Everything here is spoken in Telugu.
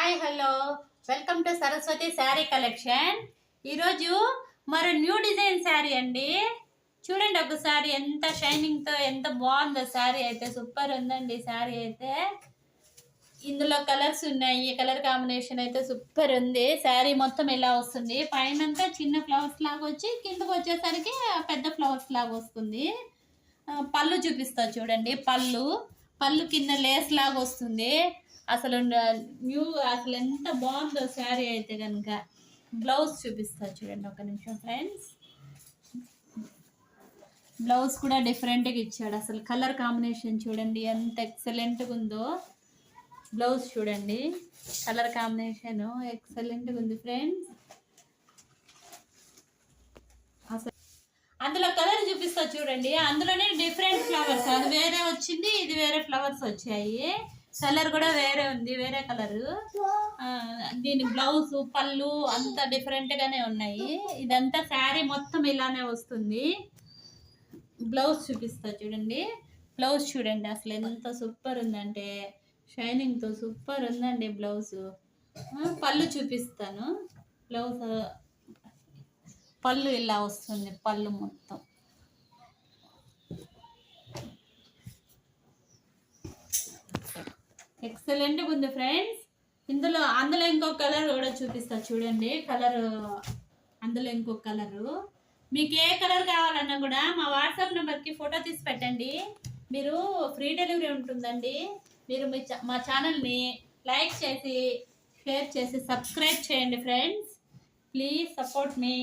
Hi hello welcome to Saraswati sari collection. ఈరోజు మరో న్యూ డిజైన్ శారీ అండి. చూడండి ఒకసారి ఎంత షైనింగ్తో ఎంత బాగుందో శారీ అయితే. సూపర్ ఉందండి శారీ అయితే. ఇందులో కలర్స్ ఉన్నాయి. కలర్ కాంబినేషన్ అయితే సూపర్ ఉంది. శారీ మొత్తం ఇలా వస్తుంది. పైనంతా చిన్న ఫ్లవర్స్ లాగా వచ్చి కిందకు వచ్చేసరికి పెద్ద ఫ్లవర్స్ లాగా వస్తుంది. పళ్ళు చూపిస్తా చూడండి. పళ్ళు కింద లేస్ లాగా వస్తుంది. అసలు అసలు ఎంత బాగుందో శారీ అయితే కనుక. బ్లౌజ్ చూపిస్తా చూడండి ఒక నిమిషం ఫ్రెండ్స్. బ్లౌజ్ కూడా డిఫరెంట్గా ఇచ్చాడు. అసలు కలర్ కాంబినేషన్ చూడండి ఎంత ఎక్సలెంట్గా ఉందో. బ్లౌజ్ చూడండి, కలర్ కాంబినేషన్ ఎక్సలెంట్గా ఉంది ఫ్రెండ్స్. అసలు అందులో కలర్ చూపిస్తా చూడండి. అందులోనే డిఫరెంట్ ఫ్లవర్స్, అది వేరే వచ్చింది, ఇది వేరే ఫ్లవర్స్ వచ్చాయి. కలర్ కూడా వేరే ఉంది, వేరే కలరు. దీని బ్లౌజ్ పళ్ళు అంతా డిఫరెంట్గానే ఉన్నాయి. ఇదంతా శారీ మొత్తం ఇలానే వస్తుంది. బ్లౌజ్ చూపిస్తా చూడండి. బ్లౌజ్ చూడండి అసలు ఎంత సూపర్ ఉందంటే, షైనింగ్తో సూపర్ ఉందండి బ్లౌజ్. పళ్ళు చూపిస్తాను. బ్లౌజ్ పళ్ళు ఇలా వస్తుంది. పళ్ళు మొత్తం ఎక్సలెంట్గా ఉంది ఫ్రెండ్స్. అందులో ఇంకొక కలర్ కూడా చూపిస్తా చూడండి. అందులో ఇంకొక కలరు. మీకు ఏ కలర్ కావాలన్నా కూడా మా వాట్సాప్ నెంబర్కి ఫోటో తీసి పెట్టండి. మీరు ఫ్రీ డెలివరీ ఉంటుందండి. మీరు మా ఛానల్ని లైక్ చేసి షేర్ చేసి సబ్స్క్రైబ్ చేయండి ఫ్రెండ్స్. Please support me.